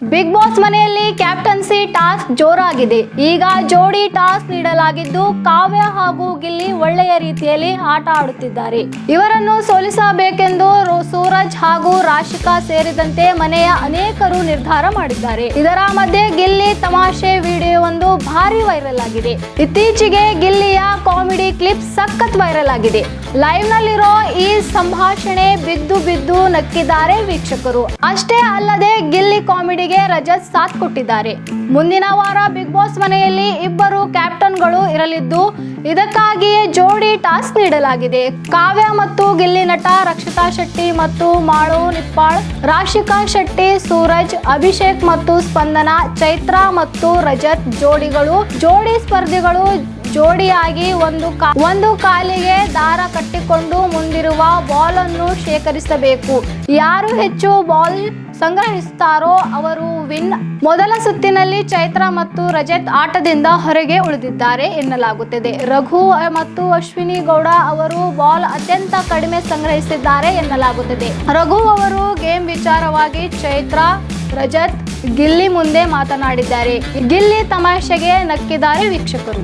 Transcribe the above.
Big boss ಮನೆಯಲ್ಲಿ captaincy task ಜೋರಾಗಿದೆ. ಈಗ ಜೋಡಿ ಟಾಸ್ಕ್ ನೀಡಲಾಗಿದ್ದು ಕಾವ್ಯ ಹಾಗೂ ಗಿಲ್ಲಿ ಒಳ್ಳೆಯ ರೀತಿಯಲ್ಲಿ ಆಟ ಆಡುತ್ತಿದ್ದಾರೆ. ಇವರನ್ನು ಸೋಲಿಸಬೇಕೆಂದು ಸೂರಜ್ ಹಾಗೂ ರಾಶಿಕಾ ಸೇರಿದಂತೆ ಮನೆಯ ಅನೇಕರು ನಿರ್ಧಾರ ಮಾಡಿದ್ದಾರೆ. ಇದರ ಮಧ್ಯೆ ಗಿಲ್ಲಿ ತಮಾಷೆ ವಿಡಿಯೋ ಒಂದು ಭಾರಿ ವೈರಲ್ ಆಗಿದೆ. ಇತ್ತೀಚೆಗೆ ಗಿಲ್ಲಿಯ ಕಾಮಿಡಿ ಕ್ಲಿಪ್ ಸಖತ್ ವೈರಲ್ ಆಗಿದೆ. ಲೈವ್ ನಲ್ಲಿರೋ ಈ ಸಂಭಾಷಣೆ ಬಿದ್ದು ನಕ್ಕಿದ್ದಾರೆ ವೀಕ್ಷಕರು. ಅಷ್ಟೇ ಅಲ್ಲದೆ ಗಿಲ್ಲಿ ಕಾಮಿಡಿಗೆ ರಜತ್ ಸಾಥ್ ಕೊಟ್ಟಿದ್ದಾರೆ. ಮುಂದಿನ ವಾರ ಬಿಗ್ ಬಾಸ್ ಮನೆಯಲ್ಲಿ ಇಬ್ಬರು ಕ್ಯಾಪ್ಟನ್ಗಳು ಇರಲಿದ್ದು ಇದಕ್ಕಾಗಿಯೇ ಜೋಡಿ ಟಾಸ್ಕ್ ನೀಡಲಾಗಿದೆ. ಕಾವ್ಯ ಮತ್ತು ಗಿಲ್ಲಿ ನಟ ರಕ್ಷಿತಾ ಶೆಟ್ಟಿ ಮತ್ತು ಮಾಳು ನಿಪ್ಪಾಳ್, ರಾಶಿಕಾ ಶೆಟ್ಟಿ, ಸೂರಜ್, ಅಭಿಷೇಕ್ ಮತ್ತು ಸ್ಪಂದನ, ಚೈತ್ರ ಮತ್ತು ರಜತ್ ಜೋಡಿ ಸ್ಪರ್ಧಿಗಳು ಜೋಡಿಯಾಗಿ ಒಂದು ಕಾಲಿಗೆ ದಾರ ಕಟ್ಟಿಕೊಂಡು ಮುಂದಿರುವ ಬಾಲ್ ಅನ್ನು ಶೇಖರಿಸಬೇಕು. ಯಾರು ಹೆಚ್ಚು ಬಾಲ್ ಸಂಗ್ರಹಿಸುತ್ತಾರೋ ಅವರು ವಿನ್. ಮೊದಲ ಸುತ್ತಿನಲ್ಲಿ ಚೈತ್ರ ಮತ್ತು ರಜತ್ ಆಟದಿಂದ ಹೊರಗೆ ಉಳಿದಿದ್ದಾರೆ ಎನ್ನಲಾಗುತ್ತದೆ. ರಘು ಮತ್ತು ಅಶ್ವಿನಿ ಗೌಡ ಅವರು ಬಾಲ್ ಅತ್ಯಂತ ಕಡಿಮೆ ಸಂಗ್ರಹಿಸಿದ್ದಾರೆ ಎನ್ನಲಾಗುತ್ತದೆ. ರಘು ಅವರು ಗೇಮ್ ವಿಚಾರವಾಗಿ ಚೈತ್ರ, ರಜತ್, ಗಿಲ್ಲಿ ಮುಂದೆ ಮಾತನಾಡಿದ್ದಾರೆ. ಗಿಲ್ಲಿ ತಮಾಷೆಗೆ ನಕ್ಕಿದ್ದಾರೆ ವೀಕ್ಷಕರು.